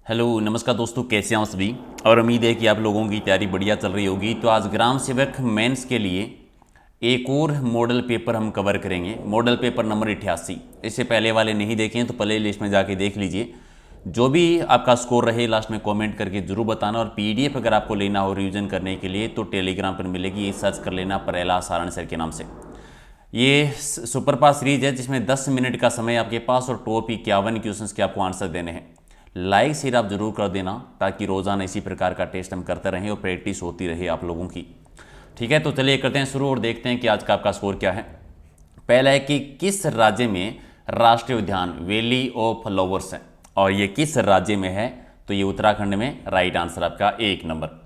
Hello नमस्कार दोस्तों, कैसे हैं आप सभी। और उम्मीद है कि आप लोगों की तैयारी बढ़िया चल रही होगी। तो आज ग्राम सेवक मेंस के लिए एक और मॉडल पेपर हम कवर करेंगे, मॉडल पेपर नंबर 88। इससे पहले वाले नहीं देखे हैं तो प्ले लिस्ट में जाके देख लीजिए। जो भी आपका स्कोर रहे लास्ट में कमेंट करके जरूर बताना। और पीडीएफ अगर आपको लेना हो रिवीजन करने के लिए तो टेलीग्राम पर मिलेगी, ये सर्च कर लेना परेला सारण सर के नाम से। ये सुपर पास सीरीज है जिसमें 10 मिनट का समय आपके पास और टॉप 51 क्वेश्चंस के आपको आंसर देने हैं। लाइक शेयर आप जरूर कर देना ताकि रोज़ाना इसी प्रकार का टेस्ट हम करते रहें और प्रैक्टिस होती रहे आप लोगों की। ठीक है, तो चलिए करते हैं शुरू और देखते हैं कि आज का आपका स्कोर क्या है। पहला है कि किस राज्य में राष्ट्रीय उद्यान वैली ऑफ फ्लावर्स है, और ये किस राज्य में है, तो ये उत्तराखंड में। राइट आंसर आपका 1 नंबर।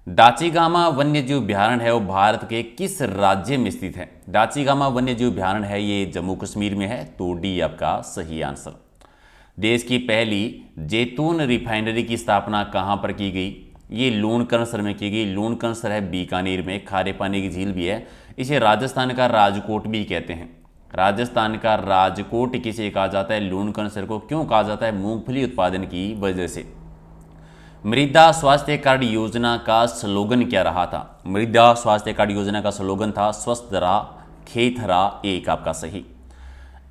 दाचीगामा वन्यजीव अभ्यारण्य है वो भारत के किस राज्य में स्थित है। दाचीगामा वन्यजीव अभ्यारण्य है ये जम्मू कश्मीर में है, तो डी आपका सही आंसर। देश की पहली जैतून रिफाइनरी की स्थापना कहाँ पर की गई, ये लूणकरणसर में की गई। लूणकरणसर है बीकानेर में, खारे पानी की झील भी है। इसे राजस्थान का राजकोट भी कहते हैं। राजस्थान का राजकोट किसे कहा जाता है, लूणकरणसर को क्यों कहा जाता है, मूंगफली उत्पादन की वजह से। मृदा स्वास्थ्य कार्ड योजना का स्लोगन क्या रहा था। मृदा स्वास्थ्य कार्ड योजना का स्लोगन था स्वस्थ रहा खेत हरा, एक आपका सही।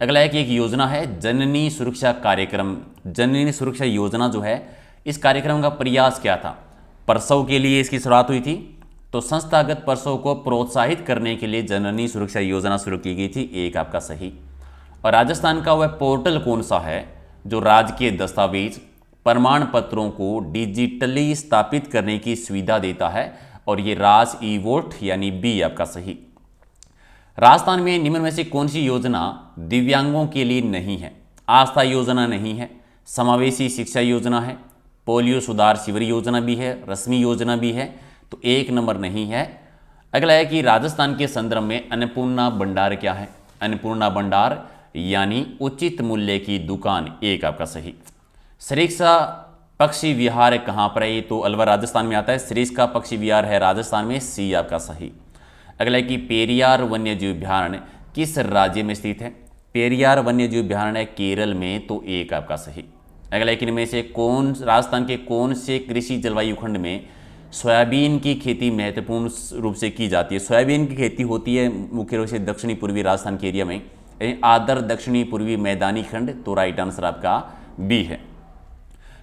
अगला है कि एक योजना है जननी सुरक्षा कार्यक्रम। जननी सुरक्षा योजना जो है, इस कार्यक्रम का प्रयास क्या था। प्रसव के लिए इसकी शुरुआत हुई थी, तो संस्थागत प्रसव को प्रोत्साहित करने के लिए जननी सुरक्षा योजना शुरू की गई थी, एक आपका सही। और राजस्थान का वह पोर्टल कौन सा है जो राजकीय दस्तावेज प्रमाण पत्रों को डिजिटली स्थापित करने की सुविधा देता है, और ये राज ई वोट यानी बी आपका सही। राजस्थान में निम्न में से कौन सी योजना दिव्यांगों के लिए नहीं है। आस्था योजना नहीं है, समावेशी शिक्षा योजना है, पोलियो सुधार शिविर योजना भी है, रश्मि योजना भी है, तो 1 नंबर नहीं है। अगला है कि राजस्थान के संदर्भ में अन्नपूर्णा भंडार क्या है। अन्नपूर्णा भंडार यानी उचित मूल्य की दुकान, एक आपका सही। सरिस्का पक्षी विहार कहाँ पर है, ये तो अलवर राजस्थान में आता है। सरिस्का पक्षी विहार है राजस्थान में, सी आपका सही। अगला है कि पेरियार वन्यजीव अभ्यारण्य किस राज्य में स्थित है। पेरियार वन्यजीव अभ्यारण्य केरल में, तो 1 आपका सही। अगला है कि इनमें से कौन राजस्थान के कौन से कृषि जलवायु खंड में सोयाबीन की खेती महत्वपूर्ण रूप से की जाती है। सोयाबीन की खेती होती है मुख्य रूप से दक्षिणी पूर्वी राजस्थान के एरिया में, आदर दक्षिणी पूर्वी मैदानी खंड, तो राइट आंसर आपका बी है।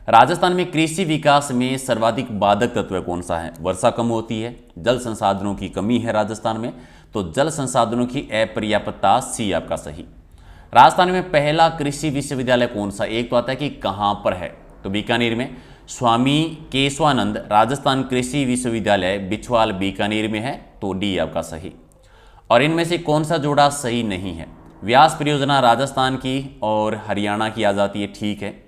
राजस्थान में कृषि विकास में सर्वाधिक बाधक तत्व कौन सा है। वर्षा कम होती है, जल संसाधनों की कमी है राजस्थान में, तो जल संसाधनों की अपर्याप्तता, सी आपका सही। राजस्थान में पहला कृषि विश्वविद्यालय कौन सा, एक तो आता है कि कहाँ पर है, तो बीकानेर में। स्वामी केशवानंद राजस्थान कृषि विश्वविद्यालय बिछवाल बीकानेर में है, तो डी आपका सही। और इनमें से कौन सा जोड़ा सही नहीं है। व्यास परियोजना राजस्थान की और हरियाणा की आ जाती है, ठीक है।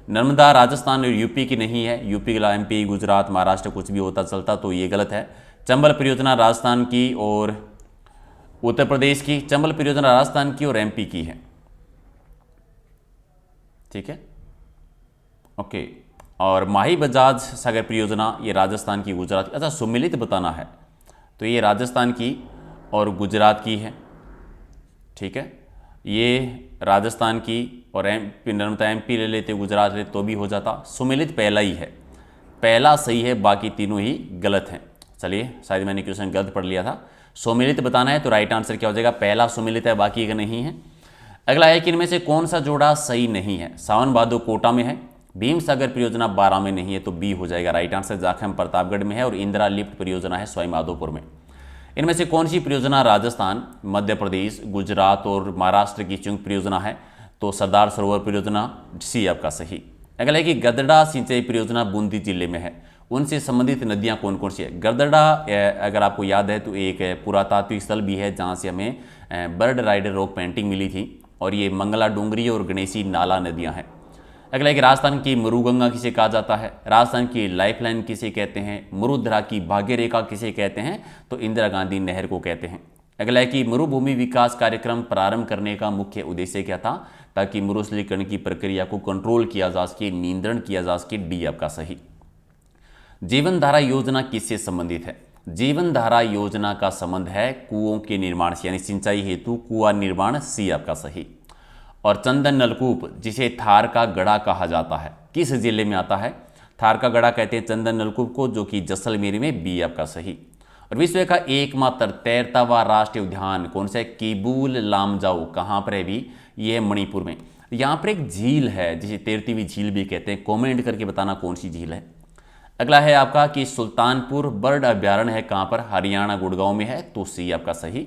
नर्मदा राजस्थान और यूपी की नहीं है, यूपी के अलावा एमपी गुजरात महाराष्ट्र कुछ भी होता चलता, तो ये गलत है। चंबल परियोजना राजस्थान की और उत्तर प्रदेश की, चंबल परियोजना राजस्थान की और एमपी की है, ठीक है, ओके। और माही बजाज सागर परियोजना ये राजस्थान की गुजरात की। अच्छा, सुमिलित बताना है तो ये राजस्थान की और गुजरात की है, ठीक है। ये राजस्थान की और एमपी, नर्मदा एमपी ले लेते, गुजरात ले तो भी हो जाता। सुमिलित पहला ही है, पहला सही है, बाकी तीनों ही गलत हैं। चलिए, शायद मैंने क्वेश्चन गलत पढ़ लिया था। सुमिलित बताना है तो राइट आंसर क्या हो जाएगा, पहला सुमिलित है बाकी का नहीं है। अगला है कि इनमें से कौन सा जोड़ा सही नहीं है। सावन भादो कोटा में है, भीम सागर परियोजना 12 में नहीं है, तो बी हो जाएगा राइट आंसर। जाखम प्रतापगढ़ में है और इंदिरा लिफ्ट परियोजना है सवाई माधोपुर में। इनमें से कौन सी परियोजना राजस्थान, मध्य प्रदेश, गुजरात और महाराष्ट्र की संयुक्त परियोजना है, तो सरदार सरोवर परियोजना, सी आपका सही। अगला है कि गदड़ा सिंचाई परियोजना बूंदी जिले में है, उनसे संबंधित नदियां कौन कौन सी है। गदड़ा अगर आपको याद है तो एक पुरातात्विक स्थल भी है जहां से हमें बर्ड राइडर रॉक पेंटिंग मिली थी, और ये मंगला डोंगरी और गणेशी नाला नदियाँ हैं। अगला है कि राजस्थान की मरुगंगा किसे कहा जाता है। राजस्थान की लाइफलाइन किसे कहते हैं। मरुधरा की भाग्य रेखा किसे कहते हैं, तो इंदिरा गांधी नहर को कहते हैं। अगला है कि मरुभूमि विकास कार्यक्रम प्रारंभ करने का मुख्य उद्देश्य क्या था, ताकि मरुस्थलीकरण की प्रक्रिया को कंट्रोल किया जा सके, नियंत्रण किया जा सके, डी आपका सही। जीवन धारा योजना किससे संबंधित है। जीवन धारा योजना का संबंध है कुओं के निर्माण से, यानी सिंचाई हेतु कुआं निर्माण, सी आपका सही। और चंदन नलकूप जिसे थार का गड़ा कहा जाता है किस जिले में आता है? थार का गड़ा कहते हैं चंदन नलकूप को, जो कि जैसलमेर में, बी आपका सही। और विश्व का एकमात्र तैरता हुआ राष्ट्रीय उद्यान कौन सा है? किबुल लामजाओ, कहाँ पर है भी? ये है मणिपुर में। यहाँ पर एक झील है जिसे तैरती हुई झील भी कहते हैं, कमेंट करके बताना कौन सी झील है। अगला है आपका कि सुल्तानपुर बर्ड अभ्यारण्य है कहाँ पर? हरियाणा, गुड़गांव में है, तो सी आपका सही।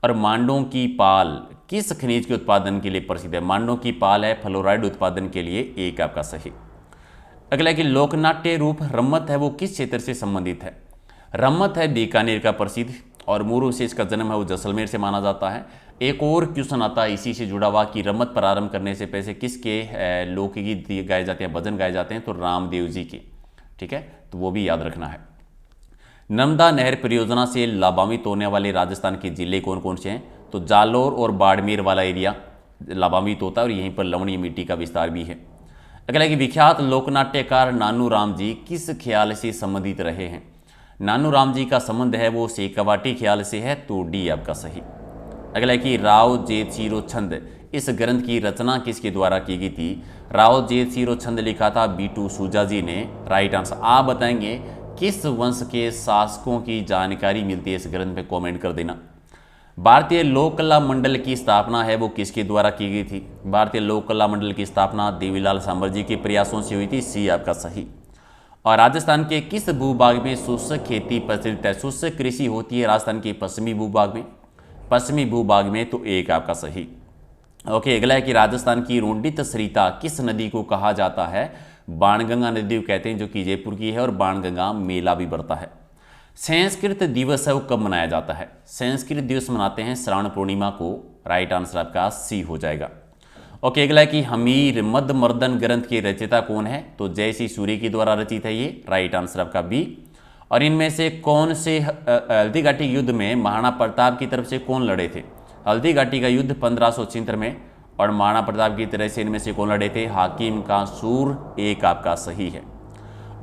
और मांडों की पाल किस खनिज के उत्पादन के लिए प्रसिद्ध है? मांडों की पाल है फ्लोराइड उत्पादन के लिए, एक आपका सही। अगला है कि लोकनाट्य रूप रम्मत है वो किस क्षेत्र से संबंधित है? रम्मत है बीकानेर का प्रसिद्ध, और मूल से इसका जन्म है वो जैसलमेर से माना जाता है। एक और क्वेश्चन आता है इसी से जुड़ा हुआ कि रम्मत प्रारंभ करने से पहले किसके लोकगीत गाए जाते हैं, भजन गाए जाते हैं? तो रामदेव जी के, ठीक है, तो वो भी याद रखना है। नर्मदा नहर परियोजना से लाभान्वित होने वाले राजस्थान के जिले कौन कौन से हैं? तो जालोर और बाड़मेर वाला एरिया लाभान्वित होता है, और यहीं पर लवणीय मिट्टी का विस्तार भी है। अगला कि विख्यात लोकनाट्यकार नानू राम जी किस ख्याल से संबंधित रहे हैं? नानू राम जी का संबंध है वो शेखावाटी ख्याल से है, तो डी आपका सही। अगला कि राव जेतशिरो छंद, इस ग्रंथ की रचना किसके द्वारा की गई थी? राव जेतशिरो छंद लिखा था बीटू सूजा जी ने, राइट आंसर। आप बताएंगे किस वंश के शासकों की जानकारी मिलती है इस ग्रंथ पे, कमेंट कर देना। भारतीय लोक कला मंडल की स्थापना है वो किसके द्वारा की गई थी? भारतीय लोक कला मंडल की स्थापना देवीलाल सांबर जी के प्रयासों से हुई थी, सी आपका सही। और राजस्थान के किस भूभाग में शुष्क खेती प्रचलित है? शुष्क कृषि होती है राजस्थान के पश्चिमी भूभाग में, पश्चिमी भूभाग में, तो एक आपका सही। ओके, अगला है कि राजस्थान की रोंडित सरिता किस नदी को कहा जाता है? बाणगंगा नदी को कहते हैं, जो कि जयपुर की है, और बाणगंगा मेला भी बढ़ता है। संस्कृत दिवस है वो कब मनाया जाता है? संस्कृत दिवस मनाते हैं श्रावण पूर्णिमा को, राइट आंसर आपका सी हो जाएगा। ओके, अगला है कि हमीर मद मर्दन ग्रंथ के रचयिता कौन है? तो जयसी सूर्य के द्वारा रचित है ये, राइट आंसर आपका बी। और इनमें से कौन से हल्दी घाटी युद्ध में महाराणा प्रताप की तरफ से कौन लड़े थे? हल्दी घाटी का युद्ध 1576 में, और महाराणा प्रताप की तरह से इनमें से कौन लड़े थे? हाकिम का सूर, एक आपका सही है।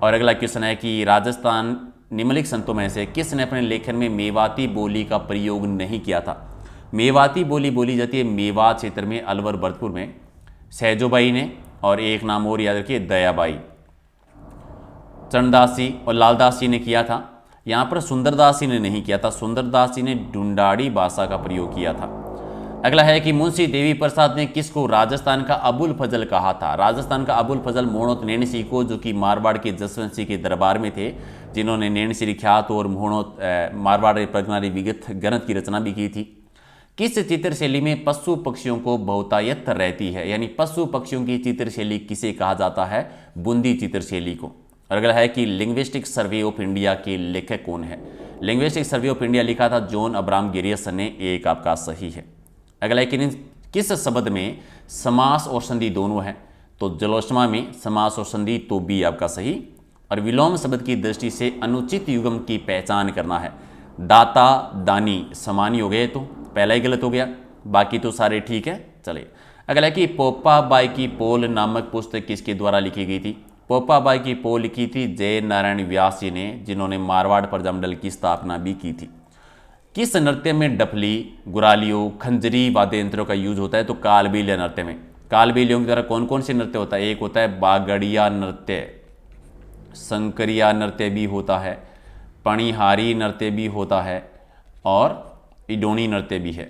और अगला क्वेश्चन है कि राजस्थान निम्नलिखित संतों में से किसने अपने लेखन में मेवाती बोली का प्रयोग नहीं किया था? मेवाती बोली बोली जाती है मेवात क्षेत्र में, अलवर भरतपुर में, सहजोबाई ने, और एक नाम और याद रखिए दयाबाई। चरणदास जी और लालदास जी ने किया था, यहाँ पर सुंदरदास जी ने नहीं किया था, सुंदरदास जी ने ढूंढाड़ी भाषा का प्रयोग किया था। अगला है कि मुंशी देवी प्रसाद ने किसको राजस्थान का अबुल फजल कहा था? राजस्थान का अबुल फजल मोहणोत नैणसी को, जो कि मारवाड़ के जसवंत सिंह के दरबार में थे, जिन्होंने नैणसी ख्यात और मोहणोत मारवाड़ प्रज्ञारी विगत ग्रंथ की रचना भी की थी। किस चित्रशैली में पशु पक्षियों को बहुतायत रहती है? यानी पशु पक्षियों की चित्रशैली किसे कहा जाता है? बूंदी चित्रशैली को। और अगला है कि लिंग्विस्टिक सर्वे ऑफ इंडिया के लेखक कौन है? लिंग्विस्टिक सर्वे ऑफ इंडिया लिखा था जॉन अब्राहम गिरियसन ने, एक आपका सही है। अगला है कि किस शब्द में समास और संधि दोनों है? तो जलोष्मा में समास और संधि, तो बी आपका सही। और विलोम शब्द की दृष्टि से अनुचित युग्म की पहचान करना है। दाता दानी समान ही हो गए, तो पहला ही गलत हो गया, बाकी तो सारे ठीक है। चलिए, अगला है कि पोपा बाई की पोल नामक पुस्तक किसके द्वारा लिखी गई थी? पोपा बाई की पोल लिखी थी जय नारायण व्यास जी ने, जिन्होंने मारवाड़ प्रजामंडल की स्थापना भी की थी। किस नृत्य में डफली, गुरालियों, खंजरी वाद्य यंत्रों का यूज होता है? तो कालबेलिया नृत्य में। कालबेलियों की तरह कौन कौन से नृत्य होता है? एक होता है बागड़िया नृत्य, शंकरिया नृत्य भी होता है, पणिहारी नृत्य भी होता है, और इडोनी नृत्य भी है,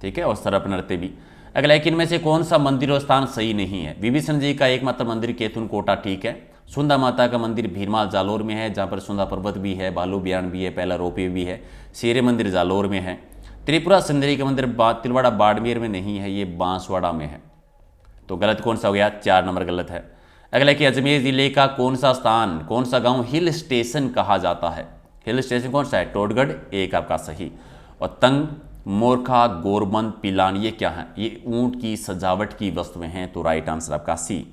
ठीक है, और सरप नृत्य भी। अगला एक इनमें से कौन सा मंदिर और स्थान सही नहीं है? विभीषण जी का एकमात्र मंदिर केतुन कोटा, ठीक है। सुंदा माता का मंदिर भीरमाल जालोर में है, जहाँ पर सुंदा पर्वत भी है, बालू बियान भी है, पहला रोपवे भी है। शेरे मंदिर जालोर में है। त्रिपुरा सुंदरी का मंदिर तिलवाड़ा बाड़मेर में नहीं है, ये बांसवाड़ा में है। तो गलत कौन सा हो गया? 4 नंबर गलत है। अगला कि अजमेर जिले का कौन सा स्थान, कौन सा गांव हिल स्टेशन कहा जाता है? हिल स्टेशन कौन सा है? टोडगढ़, एक आपका सही। और तंग, मोरखा, गोरबंद, पिलान, ये क्या है? ये ऊंट की सजावट की वस्तुएं हैं, तो राइट आंसर आपका सी।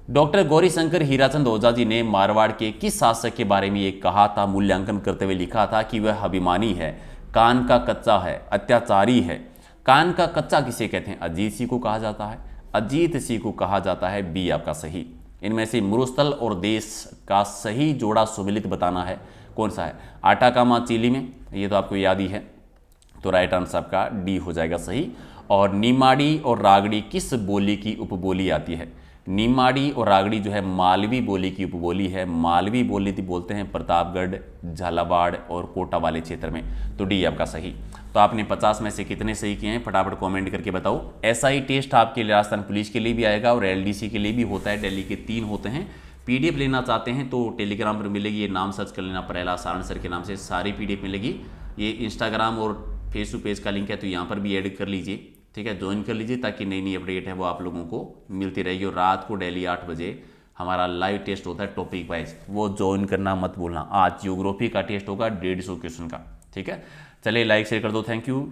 डॉक्टर गौरीशंकर हीराचंद ओझा जी ने मारवाड़ के किस शासक के बारे में ये कहा था, मूल्यांकन करते हुए लिखा था कि वह अभिमानी है, कान का कच्चा है, अत्याचारी है। कान का कच्चा किसे कहते हैं? अजीत सिंह को कहा जाता है, अजीत सिंह को कहा जाता है, बी आपका सही। इनमें से मरुस्थल और देश का सही जोड़ा सुमिलित बताना है, कौन सा है? आटाकामा चिली में, ये तो आपको याद ही है, तो राइट आंसर आपका डी हो जाएगा सही। और निमाड़ी और रागड़ी किस बोली की उपबोली आती है? निमाड़ी और रागड़ी जो है मालवी बोली की उपबोली है। मालवी बोली बोलते हैं प्रतापगढ़, झालावाड़ और कोटा वाले क्षेत्र में। तो डी आपका सही। तो आपने 50 में से कितने सही किए हैं फटाफट कमेंट करके बताओ। एसआई टेस्ट आपके लिए राजस्थान पुलिस के लिए भी आएगा और एलडीसी के लिए भी होता है, दिल्ली के 3 होते हैं। पीडीएफ लेना चाहते हैं तो टेलीग्राम पर मिलेगी, ये नाम सर्च कर लेना प्रहलाद सारण सर के नाम से, सारी पीडीएफ मिलेगी। ये इंस्टाग्राम और फेसबुक पेज का लिंक है तो यहाँ पर भी ऐड कर लीजिए, ठीक है, ज्वाइन कर लीजिए ताकि नई नई अपडेट है वो आप लोगों को मिलती रहेगी। और रात को डेली 8 बजे हमारा लाइव टेस्ट होता है टॉपिक वाइज, वो ज्वाइन करना मत भूलना। आज जियोग्राफी का टेस्ट होगा 150 क्वेश्चन का, ठीक है। चलिए लाइक शेयर कर दो, थैंक यू।